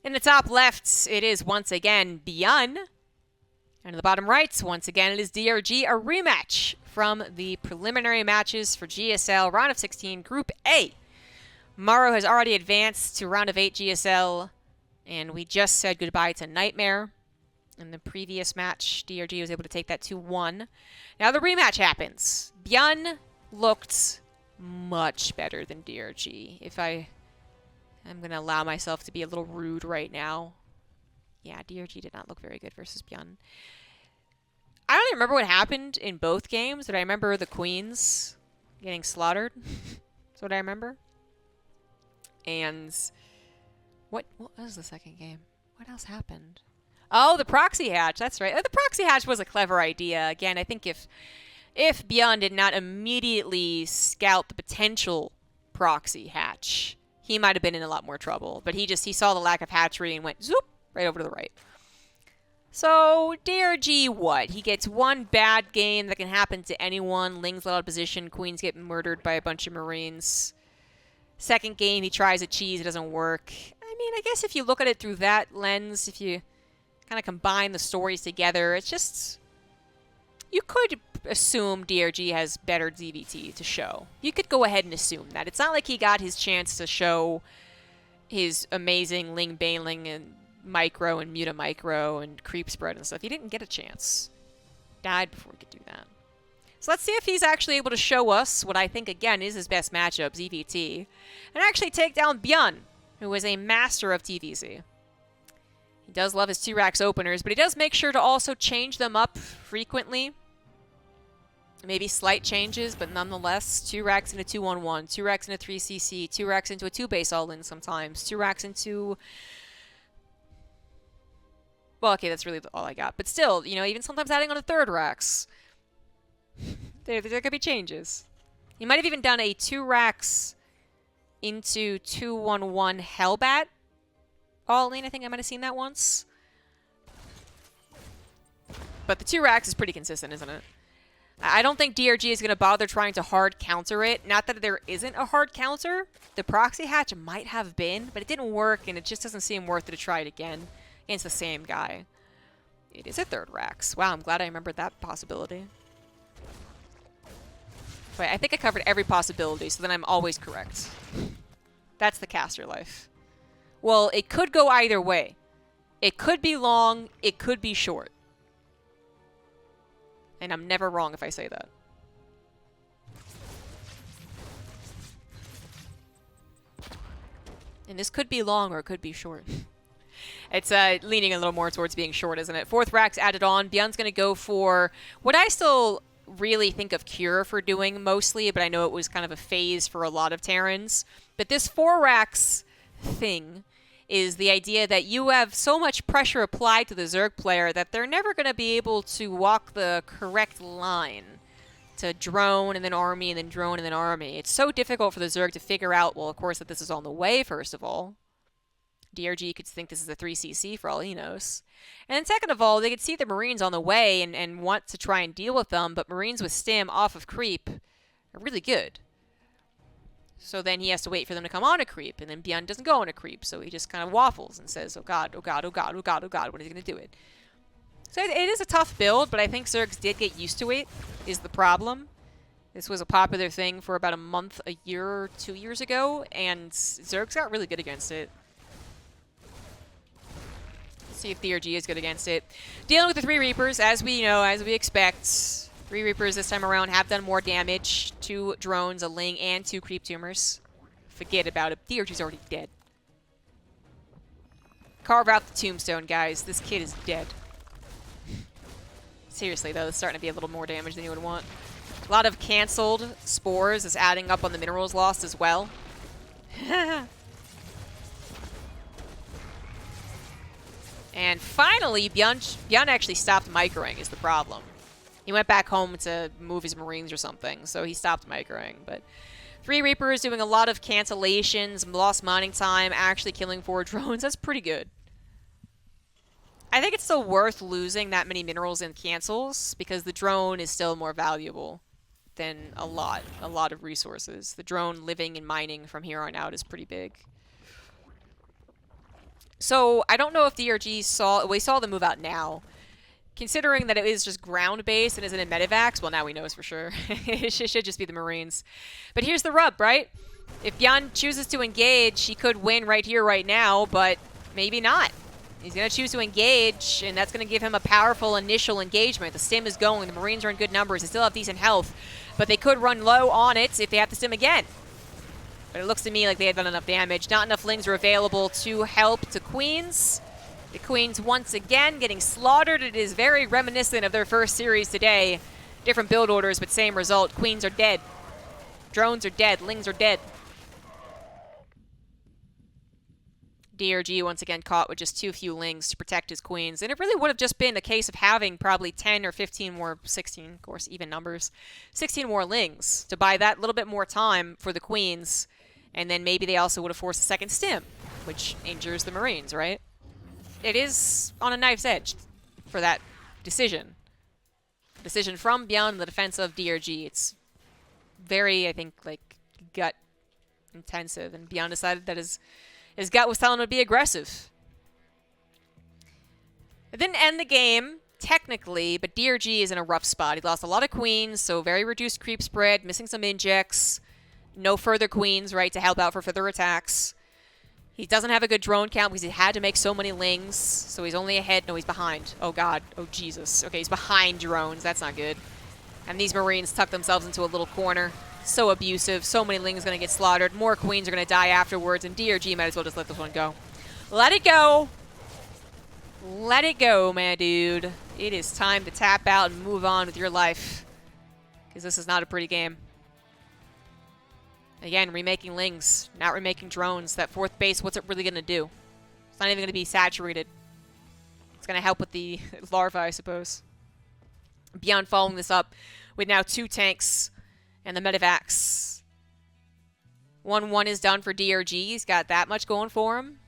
In the top left, it is once again Beyond. And in the bottom right, once again, it is DRG, a rematch from the preliminary matches for GSL Round of 16 Group A. Morrow has already advanced to Round of 8 GSL, and we just said goodbye to Nightmare. In the previous match, DRG was able to take that 2-1. Now the rematch happens. Beyond looked much better than DRG. I'm going to allow myself to be a little rude right now. Yeah, DRG did not look very good versus Beyond. I don't even remember what happened in both games, but I remember the queens getting slaughtered. That's what I remember. And what was the second game? What else happened? Oh, the proxy hatch. That's right. The proxy hatch was a clever idea. Again, I think if Beyond did not immediately scout the potential proxy hatch, he might have been in a lot more trouble. But he saw the lack of hatchery and went zoop right over to the right. So DRG, what? He gets one bad game that can happen to anyone. Ling's let out of position. Queens get murdered by a bunch of Marines. Second game, he tries a cheese. It doesn't work. I mean, I guess if you look at it through that lens, if you kind of combine the stories together, it's just... You could assume DRG has better DVT to show. You could go ahead and assume that. It's not like he got his chance to show his amazing Ling Bailing and micro and muta micro and creep spread and stuff. He didn't get a chance. Died before he could do that. So let's see if he's actually able to show us what I think, again, is his best matchup, ZVT, and actually take down Byeon, who is a master of TVZ. He does love his 2-racks openers, but he does make sure to also change them up frequently. Maybe slight changes, but nonetheless, 2 racks into 2-1-1, 2 racks into 3CC, 2 racks into a 2-base all-in sometimes, 2 racks into... Well, okay, that's really all I got. But still, you know, even sometimes adding on a 3rd racks. There could be changes. You might have even done a 2 racks into 2-1-1 Hellbat all-in. I think I might have seen that once. But the 2 racks is pretty consistent, isn't it? I don't think DRG is going to bother trying to hard counter it. Not that there isn't a hard counter. The proxy hatch might have been, but it didn't work, and it just doesn't seem worth it to try it again against the same guy. It is a 3rd racks. Wow, I'm glad I remembered that possibility. Wait, I think I covered every possibility, so then I'm always correct. That's the caster life. Well, it could go either way. It could be long, it could be short. And I'm never wrong if I say that. And this could be long or it could be short. It's leaning a little more towards being short, isn't it? 4th rack's added on. Byeon's going to go for what I still really think of Cure for doing mostly, but I know it was kind of a phase for a lot of Terrans. But this 4 racks thing is the idea that you have so much pressure applied to the Zerg player that they're never going to be able to walk the correct line to drone and then army and then drone and then army. It's so difficult for the Zerg to figure out, well, of course, that this is on the way, first of all. DRG could think this is a 3CC for all he knows. And then second of all, they could see the Marines on the way and want to try and deal with them, but Marines with stim off of creep are really good. So then he has to wait for them to come on a creep, and then Byeon doesn't go on a creep, so he just kind of waffles and says, oh god, oh god, oh god, oh god, oh god, when is he going to do it? So it is a tough build, but I think Zergs did get used to it, is the problem. This was a popular thing for about a month, a year, or 2 years ago, and Zergs got really good against it. Let's see if DRG is good against it. Dealing with the 3 Reapers, as we know, as we expect. 3 Reapers this time around have done more damage. 2 drones, a Ling, and 2 creep tumors. Forget about it. DRG's already dead. Carve out the tombstone, guys. This kid is dead. Seriously, though, it's starting to be a little more damage than you would want. A lot of canceled spores is adding up on the minerals lost as well. And finally, Byeon actually stopped microing is the problem. He went back home to move his Marines or something, so he stopped microing. But 3 Reapers doing a lot of cancellations, lost mining time, actually killing 4 drones. That's pretty good. I think it's still worth losing that many minerals and cancels, because the drone is still more valuable than a lot of resources. The drone living and mining from here on out is pretty big. So I don't know if DRG saw... We saw the move out now. Considering that it is just ground-based and isn't in Medivacs, well, now we know for sure. It should just be the Marines. But here's the rub, right? If Bjorn chooses to engage, he could win right here, right now, but maybe not. He's going to choose to engage, and that's going to give him a powerful initial engagement. The stim is going. The Marines are in good numbers. They still have decent health, but they could run low on it if they have to stim again. But it looks to me like they had done enough damage. Not enough lings are available to help to Queens. The Queens once again getting slaughtered. It is very reminiscent of their first series today. Different build orders, but same result. Queens are dead. Drones are dead. Lings are dead. DRG once again caught with just too few lings to protect his Queens. And it really would have just been a case of having probably 10 or 15 more, 16, of course, even numbers, 16 more lings to buy that little bit more time for the Queens. And then maybe they also would have forced a second stim, which injures the Marines, right? It is on a knife's edge for that decision. Decision from beyond the defense of DRG. It's very, I think, like, gut intensive. And Beyond decided that his gut was telling him to be aggressive. It didn't end the game, technically, but DRG is in a rough spot. He lost a lot of Queens, so very reduced creep spread, missing some injects. No further Queens, right, to help out for further attacks. He doesn't have a good drone count because he had to make so many lings. So he's only ahead. No, he's behind. Oh, God. Oh, Jesus. Okay, he's behind drones. That's not good. And these Marines tuck themselves into a little corner. So abusive. So many lings going to get slaughtered. More Queens are going to die afterwards. And DRG might as well just let this one go. Let it go. Let it go, my dude. It is time to tap out and move on with your life. Because this is not a pretty game. Again, remaking lings, not remaking drones. That fourth base, what's it really going to do? It's not even going to be saturated. It's going to help with the larvae, I suppose. Beyond following this up with now 2 tanks and the medevacs. 1-1 is done for DRG. He's got that much going for him.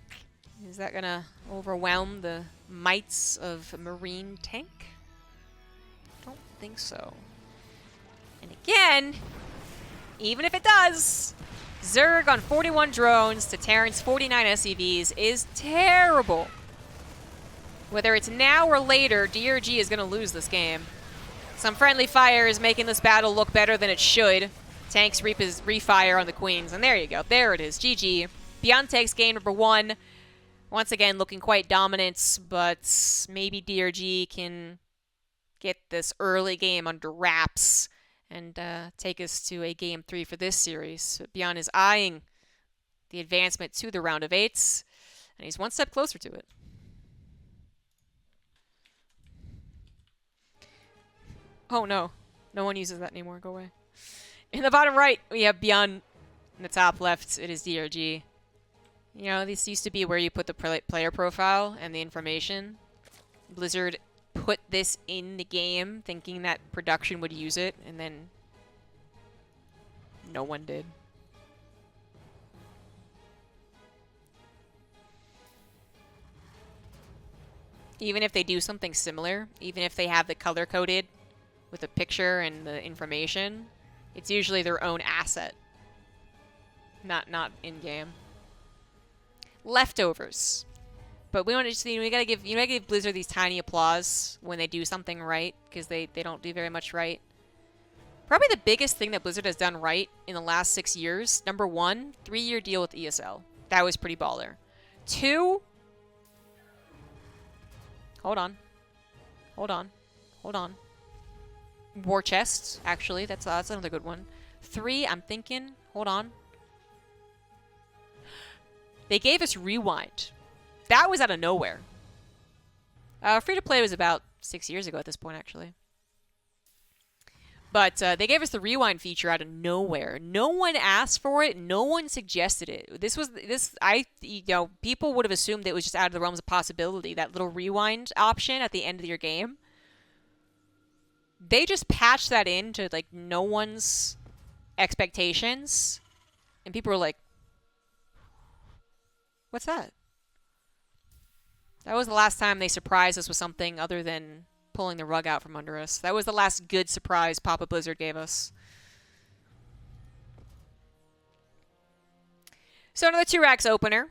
Is that going to overwhelm the mights of Marine tank? Don't think so. And again... Even if it does, Zerg on 41 drones to Terran's 49 SCVs is terrible. Whether it's now or later, DRG is going to lose this game. Some friendly fire is making this battle look better than it should. Tanks refire on the Queens, and there you go. There it is. GG. Beyond takes game number 1. Once again, looking quite dominant, but maybe DRG can get this early game under wraps and take us to a Game 3 for this series. But Beyond is eyeing the advancement to the round of 8s, and he's one step closer to it. Oh no, no one uses that anymore, go away. In the bottom right, we have Beyond. In the top left, it is DRG. You know, this used to be where you put the player profile and the information. Blizzard put this in the game thinking that production would use it, and then no one did. Even if they do something similar, even if they have the color-coded with a picture and the information, it's usually their own asset, not in-game. Leftovers. But we want to see, we gotta give Blizzard these tiny applause when they do something right, because they don't do very much right. Probably the biggest thing that Blizzard has done right in the last 6 years, number 1, 3-year deal with ESL. That was pretty baller. 2, hold on. War chests, actually, that's another good one. 3, I'm thinking, hold on. They gave us Rewind. That was out of nowhere. Free-to-play was about 6 years ago at this point, actually. But they gave us the Rewind feature out of nowhere. No one asked for it. No one suggested it. People would have assumed it was just out of the realms of possibility. That little Rewind option at the end of your game. They just patched that into, like, no one's expectations. And people were like, what's that? That was the last time they surprised us with something other than pulling the rug out from under us. That was the last good surprise Papa Blizzard gave us. So another 2 racks opener.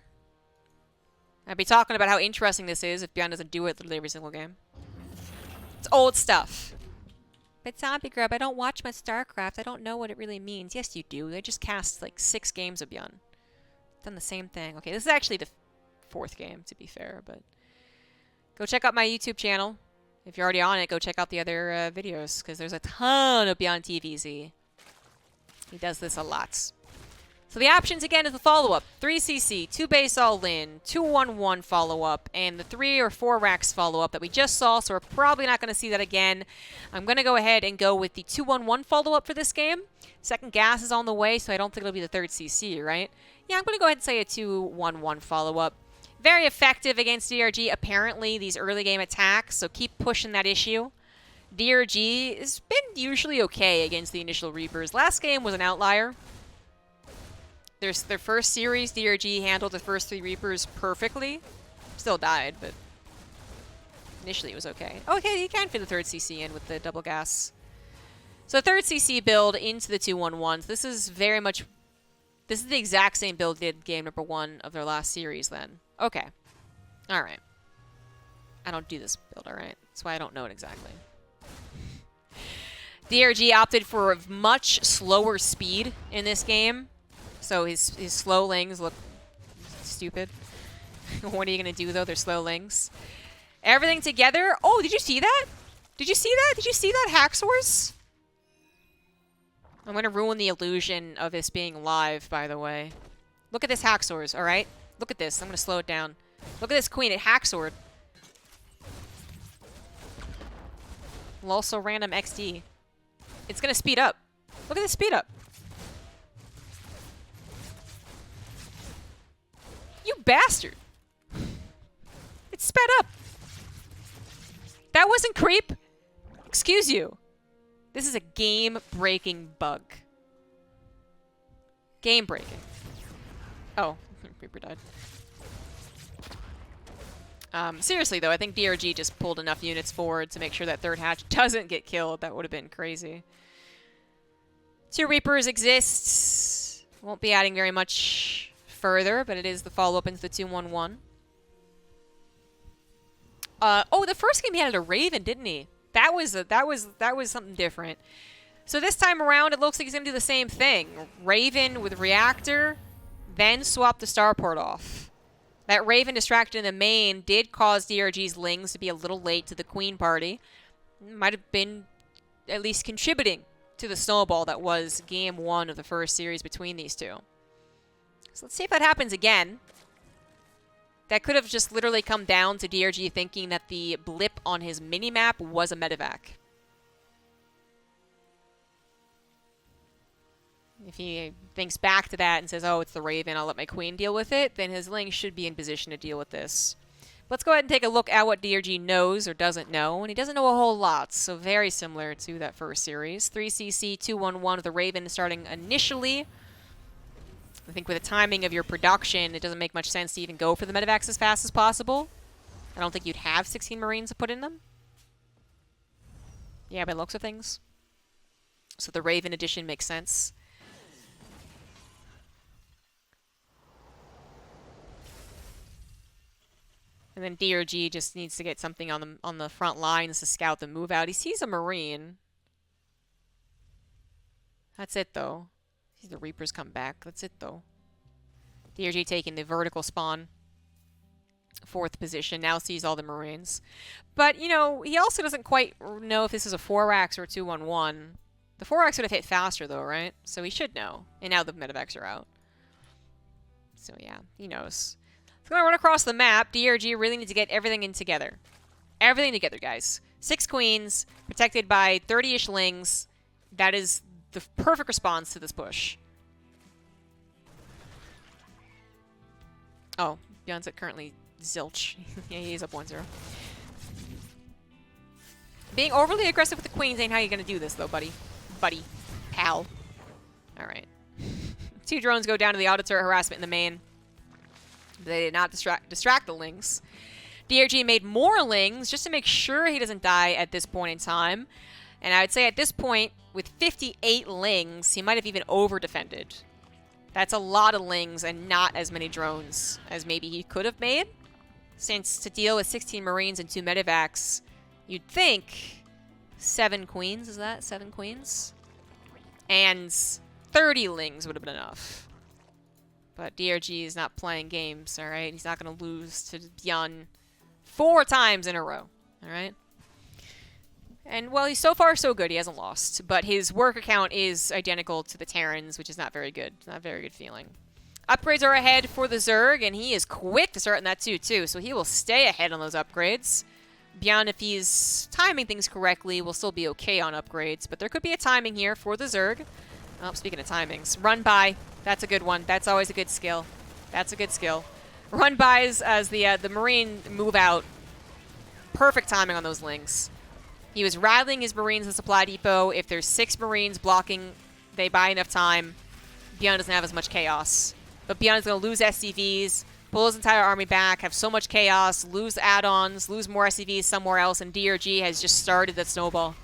I'd be talking about how interesting this is if Beyond doesn't do it literally every single game. It's old stuff. But ZombieGrub, I don't watch much StarCraft. I don't know what it really means. Yes, you do. They just cast like 6 games of Beyond. Done the same thing. Okay, this is actually the 4th game, to be fair, but go check out my YouTube channel. If you're already on it, go check out the other videos, because there's a ton of Beyond TVZ. He does this a lot. So the options, again, is the follow-up. 3CC, 2 base all-in, 2-1-1 follow-up, and the 3 or 4 racks follow-up that we just saw, so we're probably not going to see that again. I'm going to go ahead and go with the 2-1-1 follow-up for this game. Second gas is on the way, so I don't think it'll be the 3rd CC, right? Yeah, I'm going to go ahead and say a 2-1-1 follow-up. Very effective against DRG, apparently, these early game attacks, so keep pushing that issue. DRG has been usually okay against the initial Reapers. Last game was an outlier. Their first series, DRG handled the first 3 Reapers perfectly. Still died, but initially it was okay. Okay, you can fit the 3rd CC in with the double gas. So 3rd CC build into the 2-1-1s. This is very much... This is the exact same build they did game number 1 of their last series then. Okay. Alright. I don't do this build, alright? That's why I don't know it exactly. DRG opted for a much slower speed in this game. So his slow lings look stupid. What are you going to do, though? They're slow lings. Everything together. Oh, did you see that? Did you see that? Did you see that, Hacksaws? I'm going to ruin the illusion of this being live, by the way. Look at this Hacksaws, all right? Look at this. I'm going to slow it down. Look at this queen. It Hacksword. Also random XD. It's going to speed up. Look at this speed up. You bastard! It's sped up! That wasn't creep! Excuse you. This is a game-breaking bug. Game-breaking. Oh, Creeper died. Seriously, though, I think DRG just pulled enough units forward to make sure that 3rd hatch doesn't get killed. That would have been crazy. 2 Reapers exists. Won't be adding very much further, but it is the follow-up into the 2-1-1. Oh, the first game he had a Raven, didn't he? That was something different. So this time around, it looks like he's gonna do the same thing. Raven with Reactor, then swap the Starport off. That Raven distracted in the main did cause DRG's Lings to be a little late to the Queen party. Might have been at least contributing to the snowball that was game 1 of the first series between these two. So let's see if that happens again. That could have just literally come down to DRG thinking that the blip on his minimap was a medevac. If he thinks back to that and says, oh, it's the Raven, I'll let my Queen deal with it, then his Ling should be in position to deal with this. Let's go ahead and take a look at what DRG knows or doesn't know. And he doesn't know a whole lot, so very similar to that first series. 3CC, 2-1-1 with the Raven starting initially. I think with the timing of your production, it doesn't make much sense to even go for the medevacs as fast as possible. I don't think you'd have 16 Marines to put in them. Yeah, by the looks of things. So the Raven edition makes sense. And then DRG just needs to get something on the front lines to scout the move out. He sees a Marine. That's it, though. The Reapers come back. That's it, though. DRG taking the vertical spawn. 4th position. Now sees all the Marines. But, you know, he also doesn't quite know if this is a 4-Rax or a 2-1-1. The 4-Rax would have hit faster, though, right? So he should know. And now the medevacs are out. So, yeah, he knows. It's going to run across the map. DRG really needs to get everything in together. Everything together, guys. 6 Queens, protected by 30-ish Lings. That is the perfect response to this push. Oh, Beyond's at currently zilch. Yeah, he's up 1-0. Being overly aggressive with the Queens ain't how you're gonna do this, though, buddy. Buddy. Pal. Alright. 2 drones go down to the auto turret harassment in the main. They did not distract the Lings. DRG made more Lings just to make sure he doesn't die at this point in time. And I would say at this point, with 58 Lings, he might have even over-defended. That's a lot of Lings and not as many drones as maybe he could have made. Since to deal with 16 Marines and 2 medevacs, you'd think 7 Queens, is that? 7 Queens? And 30 Lings would have been enough. But DRG is not playing games, alright? He's not going to lose to Bjorn 4 times in a row, alright? And, well, he's so far so good. He hasn't lost. But his work account is identical to the Terrans, which is not very good. Not a very good feeling. Upgrades are ahead for the Zerg, and he is quick to start in that too. So he will stay ahead on those upgrades. Beyond, if he's timing things correctly, will still be okay on upgrades. But there could be a timing here for the Zerg. Oh, speaking of timings. Run by. That's a good one. That's always a good skill. That's a good skill. Run bys as the Marine move out. Perfect timing on those Lings. He was rattling his Marines in the supply depot. If there's 6 Marines blocking, they buy enough time. Beyond doesn't have as much chaos. But Beyond is going to lose SCVs, pull his entire army back, have so much chaos, lose add-ons, lose more SCVs somewhere else, and DRG has just started that snowball.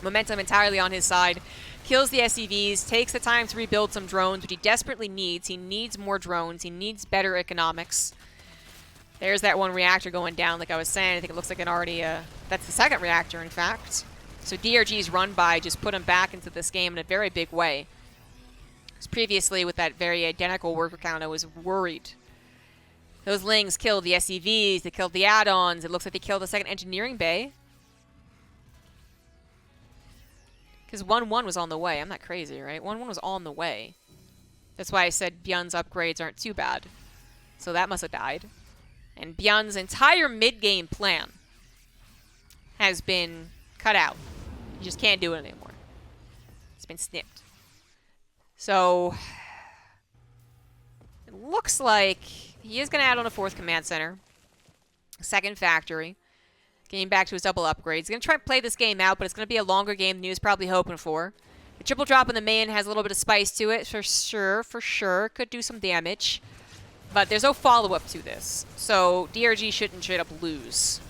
Momentum entirely on his side. Kills the SCVs, takes the time to rebuild some drones, which he desperately needs. He needs more drones. He needs better economics. There's that one reactor going down, like I was saying. I think it looks like an already... that's the second reactor, in fact. So DRG's run by just put him back into this game in a very big way. Previously, with that very identical worker count, I was worried. Those Lings killed the SCVs, they killed the add-ons, it looks like they killed the second engineering bay. Because 1-1 was on the way. I'm not crazy, right? 1-1 was on the way. That's why I said Bjorn's upgrades aren't too bad. So that must have died. And Bjorn's entire mid-game plan has been cut out. You just can't do it anymore. It's been snipped. So, it looks like he is going to add on a 4th command center. Second factory. Getting back to his double upgrades. He's going to try and play this game out, but it's going to be a longer game than he was probably hoping for. The triple drop in the main has a little bit of spice to it, for sure. Could do some damage. But there's no follow-up to this. So, DRG shouldn't straight up lose.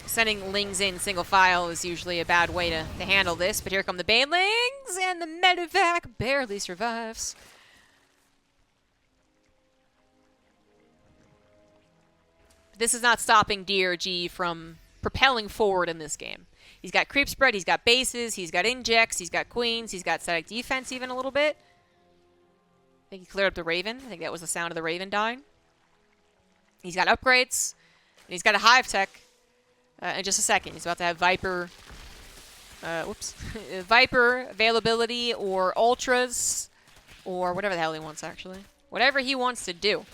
Sending Lings in single file is usually a bad way to handle this, but here come the Banelings, and the medevac barely survives. This is not stopping DRG from propelling forward in this game. He's got creep spread, he's got bases, he's got injects, he's got queens, he's got static defense even a little bit. I think he cleared up the Raven. I think that was the sound of the Raven dying. He's got upgrades, and he's got a hive tech. In just a second, he's about to have Viper, Viper availability, or Ultras, or whatever the hell he wants, actually. Whatever he wants to do.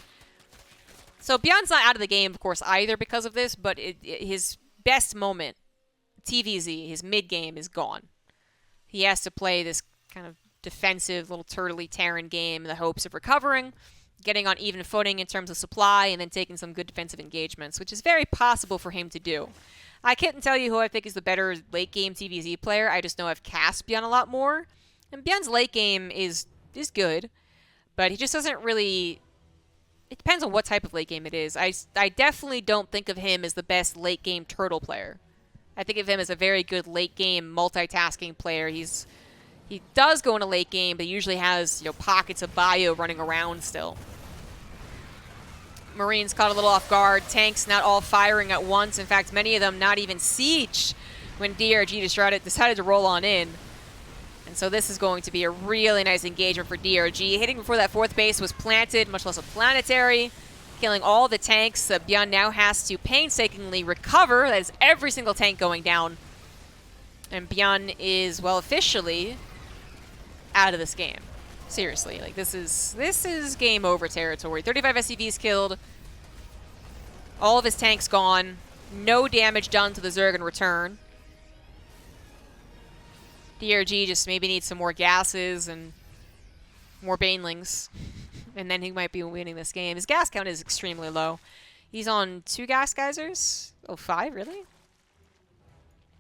So Bjorn's not out of the game, of course, either because of this, but his best moment, TVZ, his mid-game, is gone. He has to play this kind of defensive, little turtley Terran game in the hopes of recovering, getting on even footing in terms of supply, and then taking some good defensive engagements, which is very possible for him to do. I can't tell you who I think is the better late-game TVZ player. I just know I've cast Bjorn a lot more. And Bjorn's late game is good, but he just doesn't really... It depends on what type of late game it is. I definitely don't think of him as the best late-game turtle player. I think of him as a very good late-game multitasking player. He does go into late game, but usually has, pockets of bio running around still. Marines caught a little off guard. Tanks not all firing at once. In fact, many of them not even siege when DRG decided to roll on in. And so this is going to be a really nice engagement for DRG. Hitting before that 4th base was planted, much less a planetary. Killing all the tanks. Bjorn now has to painstakingly recover. That is every single tank going down. And Bjorn is, well, officially out of this game. Seriously, like this is game over territory. 35 SCVs killed. All of his tanks gone. No damage done to the Zerg in return. DRG just maybe needs some more gases and more Banelings. And then he might be winning this game. His gas count is extremely low. He's on 2 gas geysers? Oh, 5, really?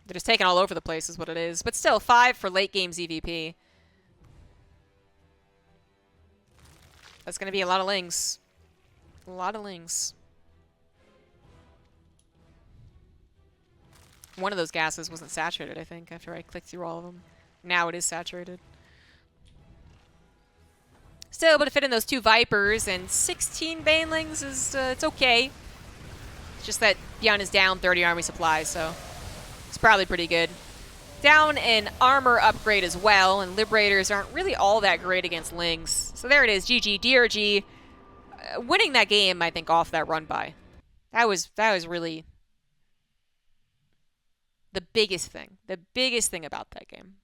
They're just taking all over the place is what it is. But still, 5 for late game ZVP. That's going to be a lot of Lings. A lot of Lings. One of those gases wasn't saturated, I think, after I clicked through all of them. Now it is saturated. still able to fit in those 2 Vipers, and 16 Banelings is, it's okay. It's just that Bjorn is down 30 army supplies, so it's probably pretty good. Down an armor upgrade as well, and Liberators aren't really all that great against Lings. So there it is, GG, DRG, winning that game, I think, off that run-by. That was really the biggest thing about that game.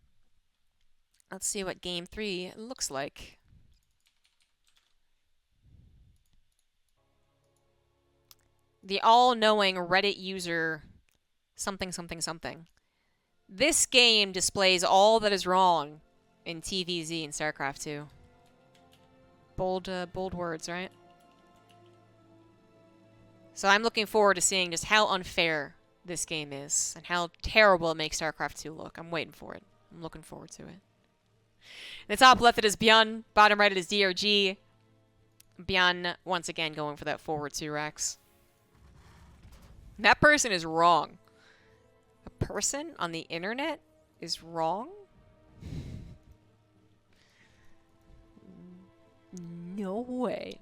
Let's see what Game 3 looks like. The all-knowing Reddit user something something something. This game displays all that is wrong in TVZ and StarCraft 2. Bold words, right? So I'm looking forward to seeing just how unfair this game is and how terrible it makes StarCraft 2 look. I'm waiting for it. I'm looking forward to it. In the top left it is Bjorn, bottom right it is DRG. Bjorn once again going for that forward 2 Rex. That person is wrong. A person on the internet is wrong? No way.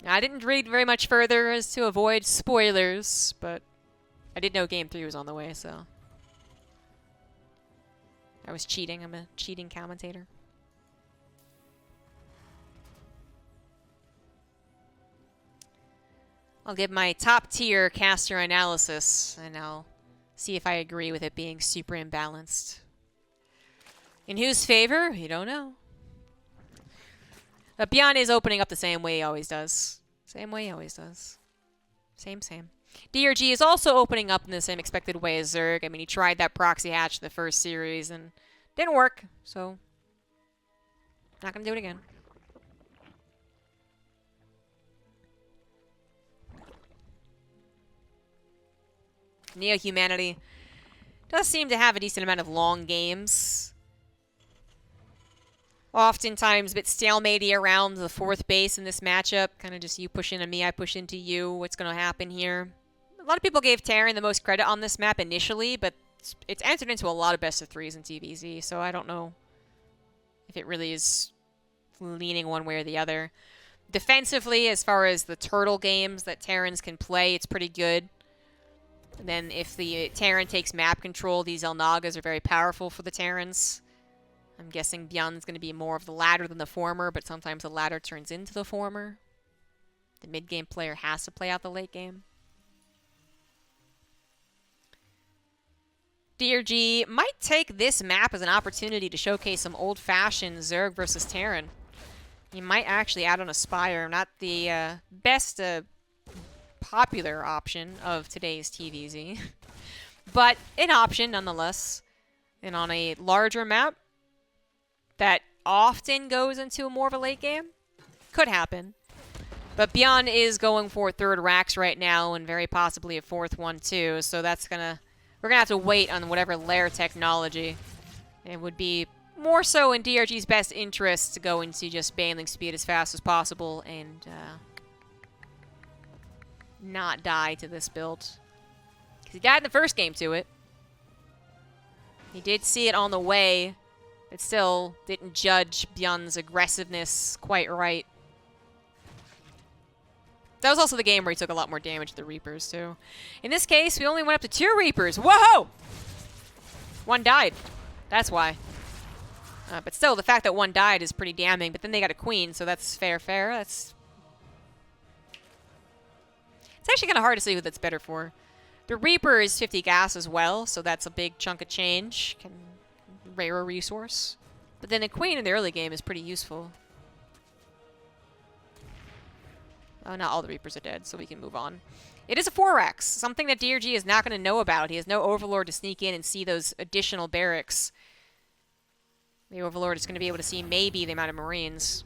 I didn't read very much further as to avoid spoilers, but I did know Game 3 was on the way, so I was cheating. I'm a cheating commentator. I'll give my top tier caster analysis, and I'll see if I agree with it being super imbalanced. In whose favor? You don't know. But Bjorn is opening up the same way he always does. Same way he always does. Same. DRG is also opening up in the same expected way as Zerg. I mean, he tried that proxy hatch the first series and didn't work, so not gonna do it again. Neo-Humanity does seem to have a decent amount of long games. Oftentimes a bit stalematy around the 4th base in this matchup. Kind of just you push into me, I push into you. What's going to happen here? A lot of people gave Terran the most credit on this map initially, but it's entered into a lot of best of 3s in TVZ, so I don't know if it really is leaning one way or the other. Defensively, as far as the turtle games that Terrans can play, it's pretty good. And then if the Terran takes map control, these Elnagas are very powerful for the Terrans. I'm guessing Bjorn's going to be more of the latter than the former, but sometimes the latter turns into the former. The mid-game player has to play out the late game. DRG might take this map as an opportunity to showcase some old-fashioned Zerg versus Terran. He might actually add on a Spire. Not the best popular option of today's TVZ. But an option nonetheless. And on a larger map that often goes into more of a late game, could happen. But Bjorn is going for 3rd Rax right now and very possibly a 4th one too. So that's gonna... We're gonna have to wait on whatever lair technology. It would be more so in DRG's best interest to go into just baneling speed as fast as possible and not die to this build. Because he died in the first game to it. He did see it on the way, but still didn't judge Bjorn's aggressiveness quite right. That was also the game where he took a lot more damage to the Reapers, too. In this case, we only went up to 2 Reapers. Whoa! 1 died. That's why. But still, the fact that 1 died is pretty damning. But then they got a Queen, so that's fair. It's actually kind of hard to see who that's better for. The Reaper is 50 gas as well, so that's a big chunk of change. Rarer resource. But then a Queen in the early game is pretty useful. Oh, not all the Reapers are dead, so we can move on. It is a 4Rax, something that DRG is not going to know about. He has no Overlord to sneak in and see those additional barracks. The Overlord is going to be able to see maybe the amount of Marines.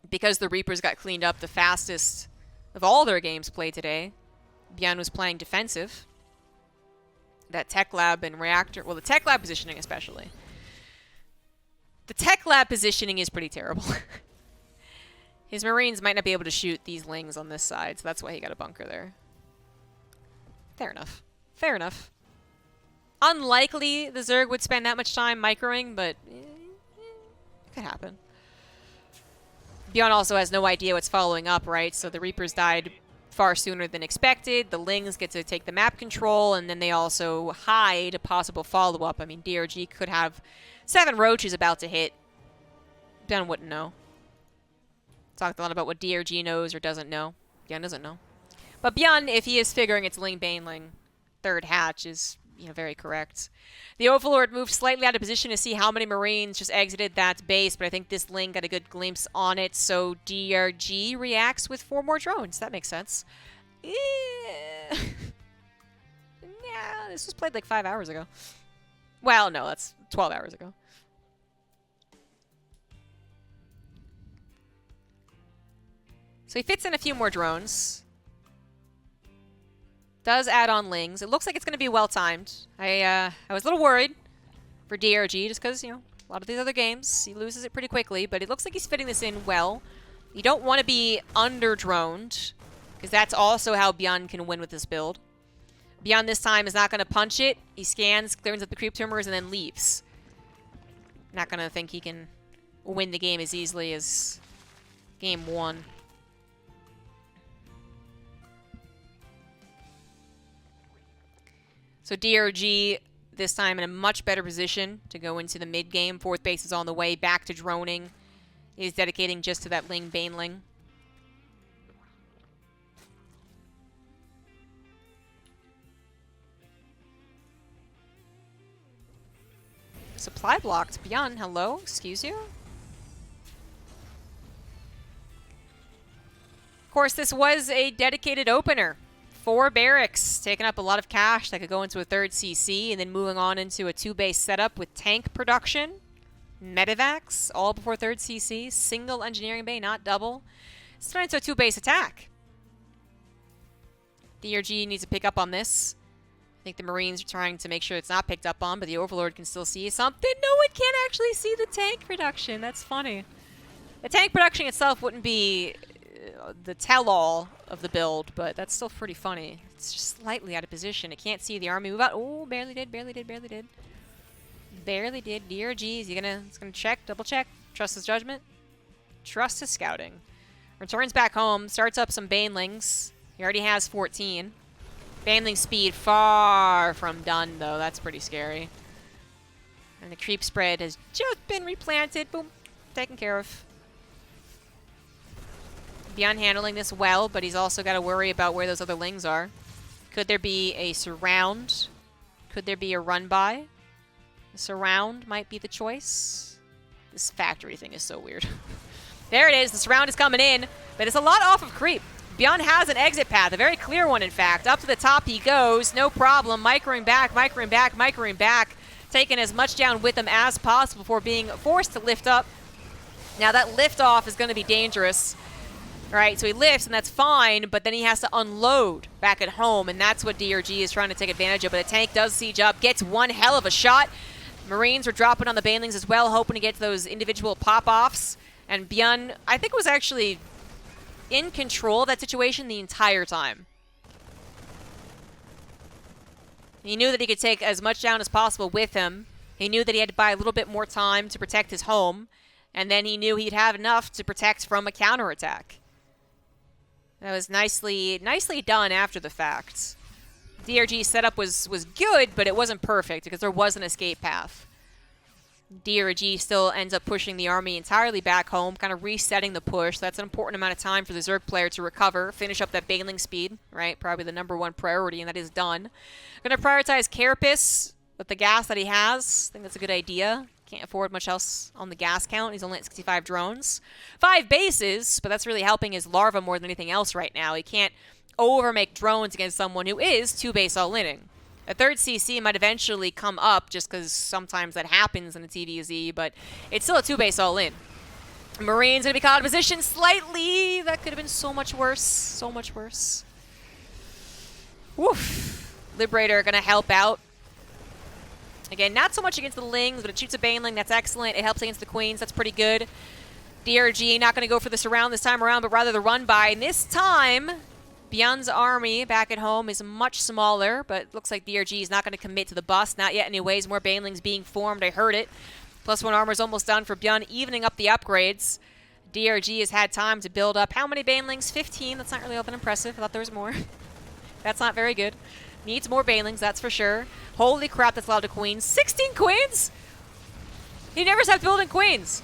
Because the Reapers got cleaned up the fastest of all their games played today, Bjorn was playing defensive. That Tech Lab and Reactor... Well, the Tech Lab positioning especially. The Tech Lab positioning is pretty terrible. His Marines might not be able to shoot these Lings on this side, so that's why he got a bunker there. Fair enough. Fair enough. Unlikely the Zerg would spend that much time microing, but it could happen. Bjorn also has no idea what's following up, right? So the Reapers died far sooner than expected. The Lings get to take the map control, and then they also hide a possible follow-up. I mean, DRG could have 7 Roaches about to hit. Bjorn wouldn't know. Talked a lot about what DRG knows or doesn't know. Bjorn doesn't know. But Bjorn, if he is figuring it's Ling Baneling, 3rd hatch is, you know, very correct. The Overlord moved slightly out of position to see how many Marines just exited that base, but I think this Ling got a good glimpse on it, so DRG reacts with 4 more drones. That makes sense. Yeah. Nah, this was played like 5 hours ago. Well, no, that's 12 hours ago. So he fits in a few more drones. Does add on Lings. It looks like it's going to be well-timed. I was a little worried for DRG just because, you know, a lot of these other games, he loses it pretty quickly, but it looks like he's fitting this in well. You don't want to be under-droned, because that's also how Bjorn can win with this build. Bjorn this time is not going to punch it. He scans, clears up the creep tumors, and then leaves. Not going to think he can win the game as easily as game 1. So DRG this time in a much better position to go into the mid-game. 4th base is on the way. Back to droning. Is dedicating just to that Ling Baneling. Supply blocked. Bjorn, hello? Excuse you? Of course, this was a dedicated opener. 4 barracks, taking up a lot of cash that could go into a 3rd CC, and then moving on into a 2-base setup with tank production, medevacs, all before 3rd CC, single engineering bay, not double. It's turned into a 2-base attack. DRG needs to pick up on this. I think the Marines are trying to make sure it's not picked up on, but the Overlord can still see something. No, it can't actually see the tank production. That's funny. The tank production itself wouldn't be the tell-all of the build, but that's still pretty funny. It's just slightly out of position. It can't see the army move out. Oh, barely did, barely did, barely did. Barely did. DRG, is he gonna, it's gonna check, double check, trust his judgment, trust his scouting. Returns back home, starts up some Banelings. He already has 14. Baneling speed far from done, though. That's pretty scary. And the creep spread has just been replanted. Boom. Taken care of. Bjorn handling this well, but he's also got to worry about where those other Lings are. Could there be a surround? Could there be a run-by? A surround might be the choice. This factory thing is so weird. There it is. The surround is coming in, but it's a lot off of creep. Bjorn has an exit path, a very clear one, in fact. Up to the top he goes, no problem. Microing back, microing back, microing back. Taking as much down with him as possible before being forced to lift up. Now that lift off is going to be dangerous. All right, so he lifts, and that's fine, but then he has to unload back at home, and that's what DRG is trying to take advantage of. But the tank does siege up, gets one hell of a shot. Marines are dropping on the Banelings as well, hoping to get those individual pop-offs. And Bjorn, I think, was actually in control of that situation the entire time. He knew that he could take as much down as possible with him. He knew that he had to buy a little bit more time to protect his home, and then he knew he'd have enough to protect from a counterattack. That was nicely done after the fact. DRG's setup was good, but it wasn't perfect because there was an escape path. DRG still ends up pushing the army entirely back home, kind of resetting the push. That's an important amount of time for the Zerg player to recover, finish up that Baneling speed, right? Probably the #1 priority, and that is done. Going to prioritize Carapace with the gas that he has. I think that's a good idea. Can't afford much else on the gas count. He's only at 65 drones. 5 bases, but that's really helping his larva more than anything else right now. He can't over-make drones against someone who is 2-base all-inning. A 3rd CC might eventually come up just because sometimes that happens in a TVZ, but it's still a 2-base all-in. Marine's going to be caught in position slightly. That could have been so much worse. So much worse. Woof. Liberator going to help out. Again, not so much against the Lings, but it shoots a Baneling. That's excellent. It helps against the Queens. That's pretty good. DRG not going to go for the surround this time around, but rather the run-by. And this time, Byun's army back at home is much smaller, but looks like DRG is not going to commit to the bust. Not yet anyways. More banelings being formed. I heard it. +1 armor is almost done for Byun, evening up the upgrades. DRG has had time to build up how many banelings? 15. That's not really all that impressive. I thought there was more. That's not very good. Needs more banelings, that's for sure. Holy crap, that's a lot of queens. 16 queens? He never stopped building queens.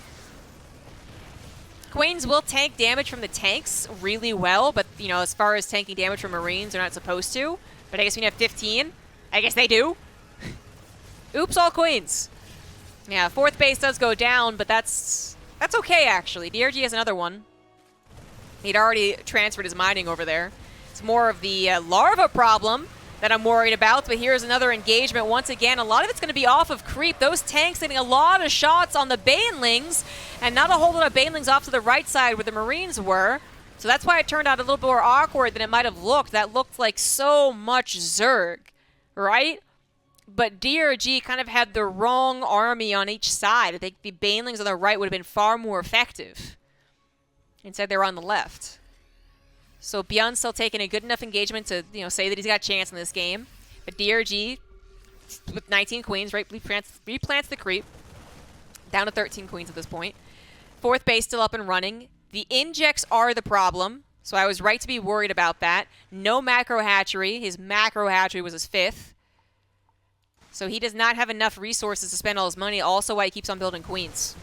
Queens will tank damage from the tanks really well, but, you know, as far as tanking damage from Marines, they're not supposed to. But I guess we have 15. I guess they do. Oops, all queens. Yeah, 4th base does go down, but that's okay, actually. DRG has another one. He'd already transferred his mining over there. It's more of the larva problem that I'm worried about, but here's another engagement. Once again, a lot of it's going to be off of creep. Those tanks getting a lot of shots on the banelings, and not a whole lot of banelings off to the right side where the Marines were. So that's why it turned out a little bit more awkward than it might have looked. That looked like so much Zerg, right? But DRG kind of had the wrong army on each side. I think the banelings on the right would have been far more effective. Instead, they were on the left. So Byun's still taking a good enough engagement to, you know, say that he's got a chance in this game. But DRG, with 19 queens, right, replants the creep. Down to 13 queens at this point. 4th base still up and running. The injects are the problem, so I was right to be worried about that. No macro hatchery. His macro hatchery was his 5th. So he does not have enough resources to spend all his money, also why he keeps on building queens.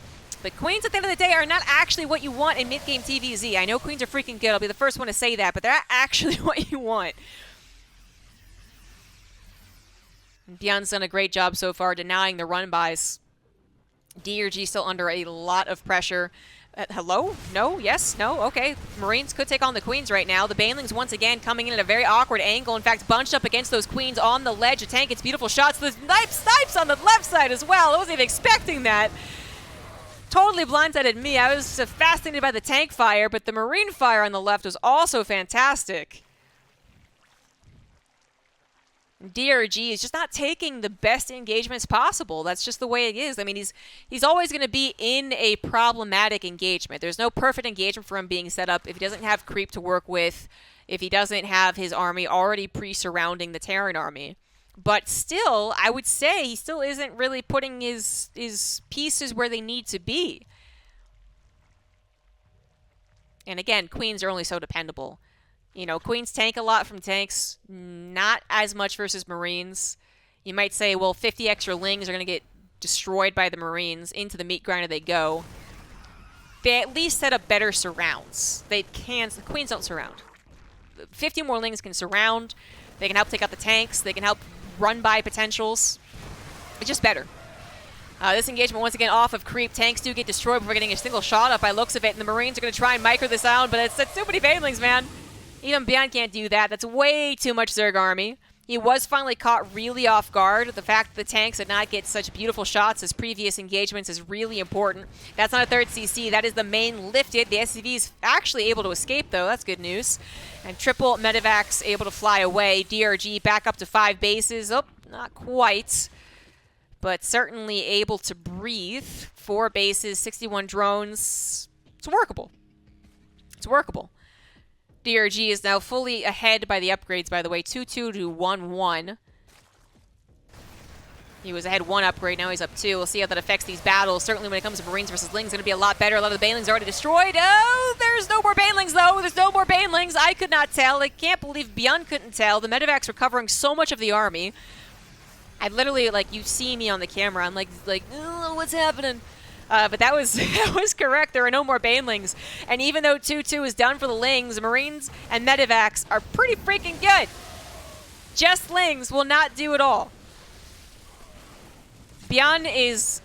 But queens, at the end of the day, are not actually what you want in mid-game TVZ. I know queens are freaking good. I'll be the first one to say that, but they're not actually what you want. Byun's done a great job so far denying the run-bys. DRG still under a lot of pressure. Hello? No? Yes? No? Okay. Marines could take on the queens right now. The banelings once again coming in at a very awkward angle. In fact, bunched up against those queens on the ledge. A tank gets beautiful shots. The snipes on the left side as well. I wasn't even expecting that. Totally blindsided me. I was fascinated by the tank fire, but the Marine fire on the left was also fantastic. DRG is just not taking the best engagements possible. That's just the way it is. I mean, he's always going to be in a problematic engagement. There's no perfect engagement for him being set up if he doesn't have creep to work with, if he doesn't have his army already pre-surrounding the Terran army. But still, I would say he still isn't really putting his pieces where they need to be. And again, queens are only so dependable. You know, queens tank a lot from tanks, not as much versus Marines. You might say, well, 50 extra lings are going to get destroyed by the Marines. Into the meat grinder they go. They at least set up better surrounds. The queens don't surround. 50 more lings can surround. They can help take out the tanks. They can help run by potentials. It's just better. This engagement once again off of creep. Tanks do get destroyed before getting a single shot up by looks of it, and the Marines are going to try and micro this out, but it's too many banelings, man. Even Byun can't do that. That's way too much Zerg army. He was finally caught really off guard. The fact that the tanks did not get such beautiful shots as previous engagements is really important. That's not a 3rd CC. That is the main lifted. The SCV is actually able to escape, though. That's good news. And triple medevacs able to fly away. DRG back up to 5 bases. Oh, not quite. But certainly able to breathe. 4 bases, 61 drones. It's workable. It's workable. DRG is now fully ahead by the upgrades, by the way. 2-2 to 1-1. He was ahead 1 upgrade, now he's up 2. We'll see how that affects these battles. Certainly when it comes to Marines versus Lings, it's going to be a lot better. A lot of the Banelings are already destroyed. Oh, there's no more Banelings, though. There's no more Banelings. I could not tell. I can't believe Byun couldn't tell. The medevacs were covering so much of the army. I literally, like, you see me on the camera. I'm like oh, what's happening? But that was that was correct. There are no more Banelings. And even though 2-2 is done for the Lings, Marines and medevacs are pretty freaking good. Just Lings will not do it all. Byun is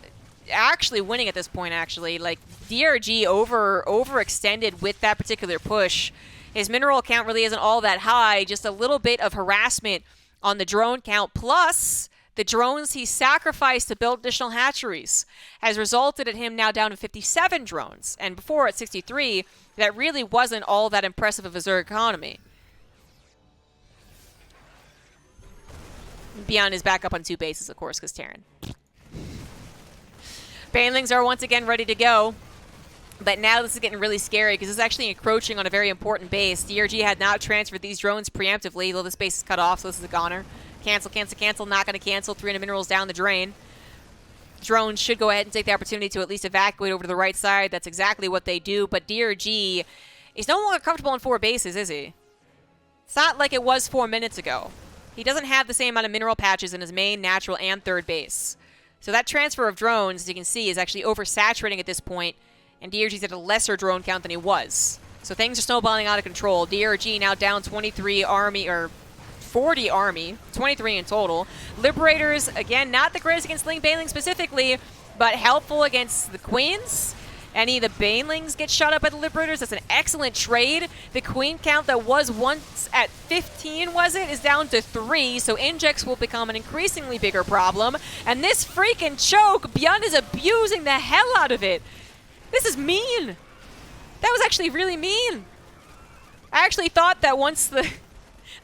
actually winning at this point, actually. Like, DRG overextended with that particular push. His mineral count really isn't all that high. Just a little bit of harassment on the drone count. Plus, the drones he sacrificed to build additional hatcheries has resulted in him now down to 57 drones. And before at 63, that really wasn't all that impressive of a Zerg economy. Byun is back up on 2 bases, of course, because Terran. Banelings are once again ready to go. But now this is getting really scary because this is actually encroaching on a very important base. DRG had not transferred these drones preemptively, though this base is cut off, so this is a goner. Cancel, cancel, cancel. Not going to cancel. 300 minerals down the drain. Drones should go ahead and take the opportunity to at least evacuate over to the right side. That's exactly what they do. But DRG is no longer comfortable on 4 bases, is he? It's not like it was 4 minutes ago. He doesn't have the same amount of mineral patches in his main, natural, and 3rd base. So that transfer of drones, as you can see, is actually oversaturating at this point. And DRG's at a lesser drone count than he was. So things are snowballing out of control. DRG now down 23 army, or 40 army, 23 in total. Liberators, again, not the greatest against Ling Baneling specifically, but helpful against the Queens. Any of the Banelings get shot up by the Liberators. That's an excellent trade. The Queen count that was once at 15, was it, is down to 3, so injects will become an increasingly bigger problem. And this freaking choke, Beyond is abusing the hell out of it. This is mean. That was actually really mean. I actually thought that once the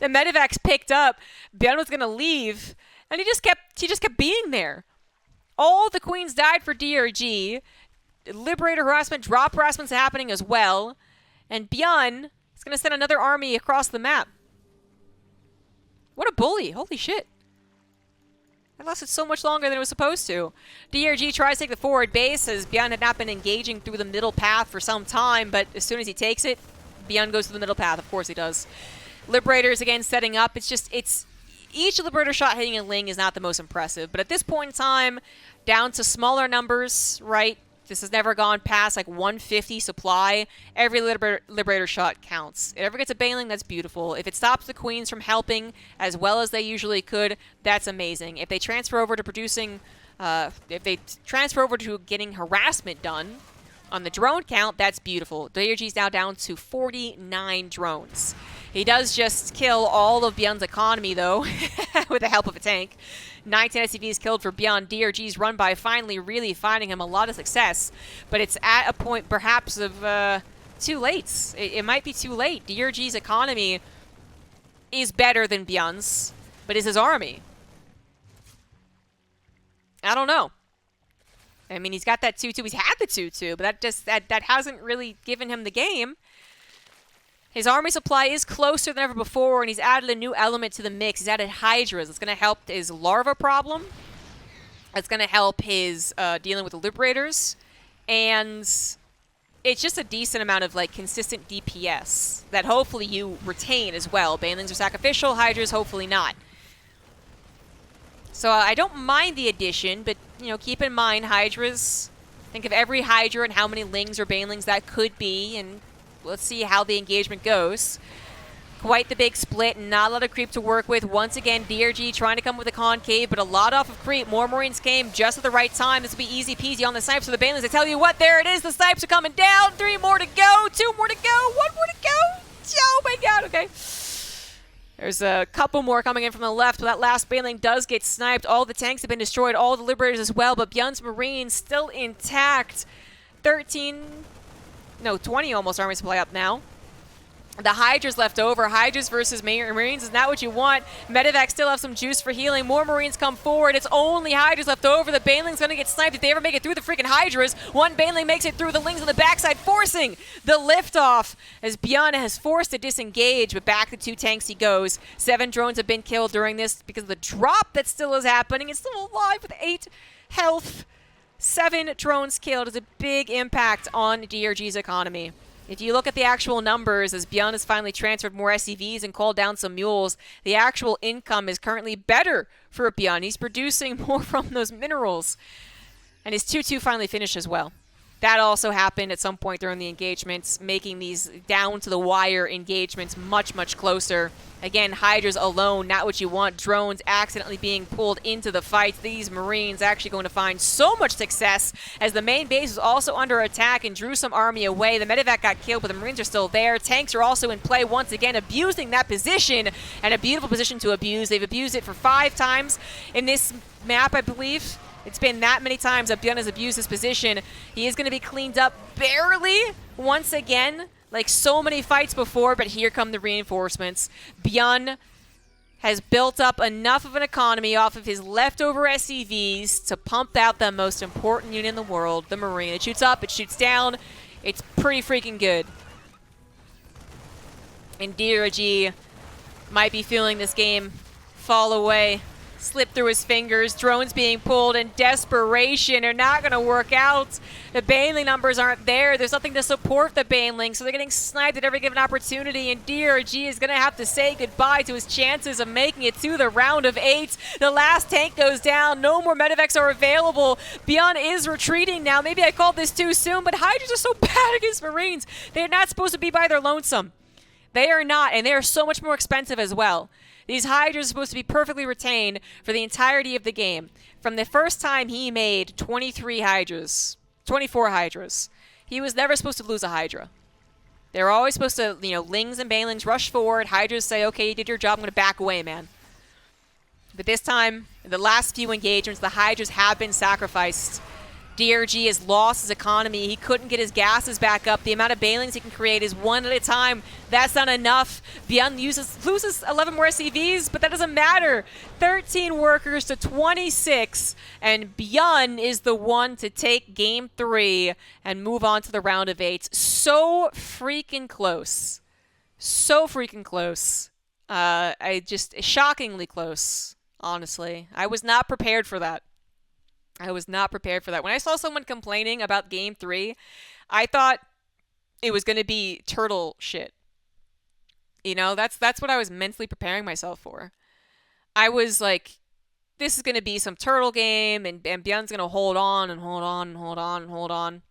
medevacs picked up, Beyond was going to leave, and he just kept being there. All the Queens died for DRG. Liberator harassment, drop harassment's happening as well. And Beyond is going to send another army across the map. What a bully. Holy shit. That lasted so much longer than it was supposed to. DRG tries to take the forward base as Beyond had not been engaging through the middle path for some time, but as soon as he takes it, Beyond goes to the middle path. Of course he does. Liberators again setting up. Each Liberator shot hitting a Ling is not the most impressive, but at this point in time, down to smaller numbers, right? This has never gone past like 150 supply. Every Liberator shot counts. If it ever gets a Baneling, that's beautiful. If it stops the Queens from helping as well as they usually could, that's amazing. If they transfer over to producing, if they transfer over to getting harassment done on the drone count, that's beautiful. DRG's now down to 49 drones. He does just kill all of Beyond's economy, though, with the help of a tank. 19 SCVs killed for Beyond. DRG's run by finally really finding him a lot of success, but it's at a point perhaps of too late. It might be too late. DRG's economy is better than Beyond's, but is his army? I don't know. I mean, he's got that 2-2. He's had the 2-2, but that hasn't really given him the game. His army supply is closer than ever before, and he's added a new element to the mix. He's added Hydras. It's going to help his larva problem. It's going to help his dealing with the Liberators. And it's just a decent amount of like consistent DPS that hopefully you retain as well. Banelings are sacrificial, Hydras hopefully not. So I don't mind the addition, but you know, keep in mind Hydras. Think of every Hydra and how many Lings or Banelings that could be, and let's see how the engagement goes. Quite the big split, not a lot of creep to work with. Once again, DRG trying to come with a concave, but a lot off of creep. More Marines came just at the right time. This will be easy peasy on the snipes for the Banelings. I tell you what, there it is. The snipes are coming down. 3 more to go. 2 more to go. 1 more to go. Oh my god, okay. There's a couple more coming in from the left, but that last Baneling does get sniped. All the tanks have been destroyed, all the Liberators as well, but Beyond's Marines still intact. 20 almost army supply up now. The Hydra's left over. Hydras versus Marines is not what you want. Medevacs still have some juice for healing. More Marines come forward. It's only Hydras left over. The Baneling's going to get sniped if they ever make it through the freaking Hydras. One Baneling makes it through the Lings on the backside, forcing the liftoff as Beyond has forced to disengage, but back to 2 tanks he goes. 7 drones have been killed during this because of the drop that still is happening. It's still alive with 8 health. 7 drones killed is a big impact on DRG's economy. If you look at the actual numbers, as Beyond has finally transferred more SCVs and called down some mules, the actual income is currently better for Beyond. He's producing more from those minerals. And his 2-2 finally finished as well. That also happened at some point during the engagements, making these down-to-the-wire engagements much, much closer. Again, Hydras alone, not what you want. Drones accidentally being pulled into the fight. These Marines actually going to find so much success as the main base was also under attack and drew some army away. The medevac got killed, but the Marines are still there. Tanks are also in play once again, abusing that position, and a beautiful position to abuse. They've abused it for 5 times in this map, I believe. It's been that many times that Beyond has abused his position. He is going to be cleaned up barely once again, like so many fights before, but here come the reinforcements. Beyond has built up enough of an economy off of his leftover SCVs to pump out the most important unit in the world, the Marine. It shoots up, it shoots down. It's pretty freaking good. And DRG might be feeling this game fall away, slip through his fingers. Drones being pulled in desperation are not going to work out. The Baneling numbers aren't there. There's nothing to support the Baneling, so they're getting sniped at every given opportunity, and DRG is going to have to say goodbye to his chances of making it to the round of 8. The last tank goes down. No more medevacs are available. Beyond is retreating now. Maybe I called this too soon, but Hydras are so bad against Marines. They're not supposed to be by their lonesome. They are not, and they are so much more expensive as well. These Hydras are supposed to be perfectly retained for the entirety of the game. From the first time he made 24 Hydras, he was never supposed to lose a Hydra. They're always supposed to, Lings and Banelings rush forward. Hydras say, okay, you did your job, I'm going to back away, man. But this time, in the last few engagements, the Hydras have been sacrificed. DRG has lost his economy. He couldn't get his gases back up. The amount of Banelings he can create is one at a time. That's not enough. Beyond loses 11 more SCVs, but that doesn't matter. 13 workers to 26, and Beyond is the one to take game 3 and move on to the round of 8. So freaking close. So freaking close. Shockingly close, honestly. I was not prepared for that. I was not prepared for that. When I saw someone complaining about game 3, I thought it was going to be turtle shit. That's what I was mentally preparing myself for. I was like, this is going to be some turtle game, and Beyond's going to hold on and hold on and hold on and hold on.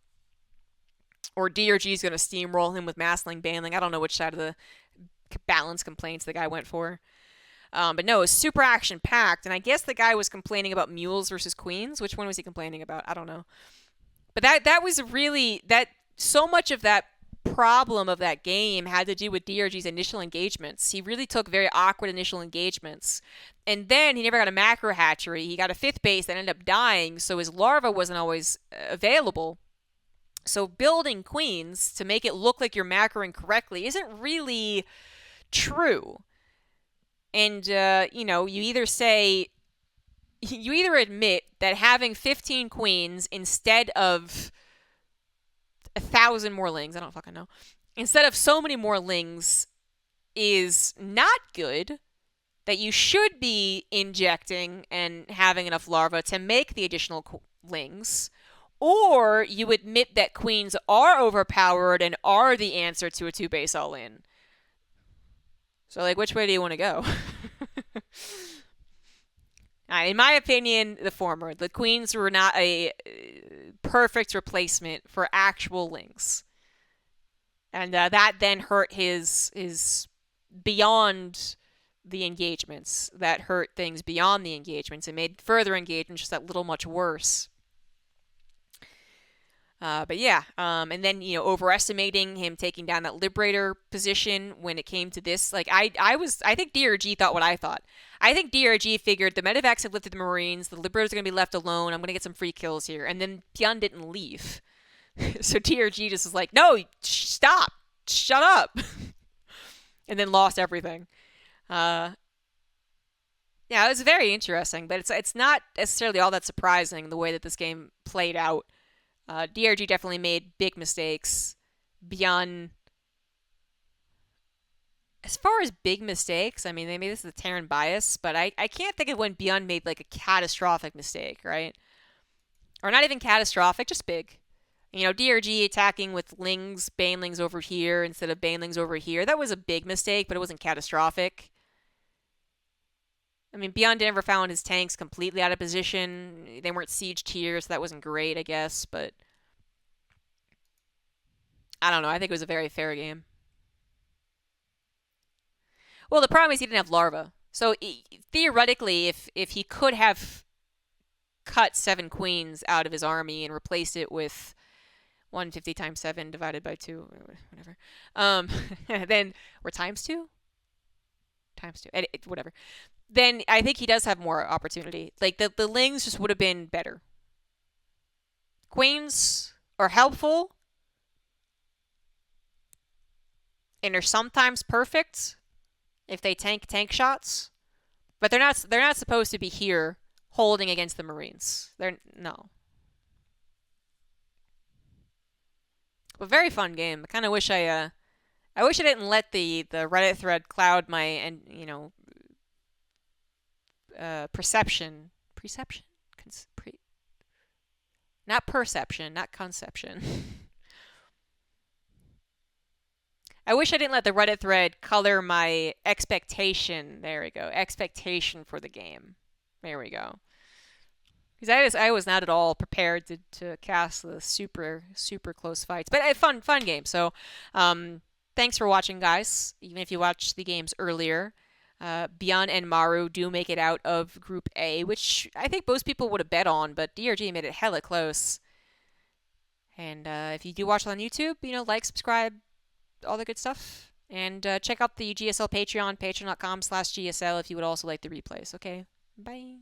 Or DRG is going to steamroll him with Massling, Baneling. I don't know which side of the balance complaints the guy went for. But no, it was super action-packed, and I guess the guy was complaining about mules versus queens. Which one was he complaining about? I don't know. But that was really... so much of that problem of that game had to do with DRG's initial engagements. He really took very awkward initial engagements. And then he never got a macro hatchery. He got a 5th base that ended up dying, so his larva wasn't always available. So building queens to make it look like you're macroing correctly isn't really true. And, you either admit that having 15 queens instead of 1,000 more lings, I don't fucking know, instead of so many more lings is not good, that you should be injecting and having enough larvae to make the additional lings, or you admit that queens are overpowered and are the answer to a 2-base all-in. So, which way do you want to go? In my opinion, the former. The queens were not a perfect replacement for actual lings. And that then hurt his beyond the engagements. That hurt things beyond the engagements. It made further engagements just that little much worse. But yeah, and then, overestimating him taking down that Liberator position when it came to this. I think DRG thought what I thought. I think DRG figured the medevacs have lifted the Marines, the Liberators are going to be left alone, I'm going to get some free kills here. And then Pyun didn't leave. So DRG just was like, no, stop, shut up. And then lost everything. Yeah, it was very interesting, but it's not necessarily all that surprising the way that this game played out. DRG definitely made big mistakes. Beyond, as far as big mistakes, I mean, maybe this is a Terran bias, but I can't think of when Beyond made a catastrophic mistake, right? Or not even catastrophic, just big. DRG attacking with Lings, Banelings over here instead of Banelings over here. That was a big mistake, but it wasn't catastrophic. I mean, Beyond never found his tanks completely out of position. They weren't sieged here, so that wasn't great, I guess. But I don't know. I think it was a very fair game. Well, the problem is he didn't have larva. So theoretically, if he could have cut 7 queens out of his army and replaced it with 150 times 7 divided by 2, whatever, then, or times 2? Times 2, whatever. Then I think he does have more opportunity. The Lings just would have been better. Queens are helpful. And are sometimes perfect if they tank shots. But they're not supposed to be here holding against the Marines. No. A very fun game. I kind of wish I wish I didn't let the Reddit thread cloud my and perception, perception, not perception, not conception. I wish I didn't let the Reddit thread color my expectation. There we go. Expectation for the game. There we go. Because I was not at all prepared to cast the super close fights, but a fun game. So, thanks for watching, guys. Even if you watched the games earlier, Beyond and Maru do make it out of Group A, which I think most people would have bet on, but DRG made it hella close. And if you do watch it on YouTube, like, subscribe, all the good stuff. And check out the GSL Patreon, patreon.com/GSL, if you would also like the replays. Okay, bye.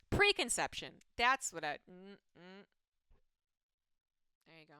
Preconception. That's what I. There you go.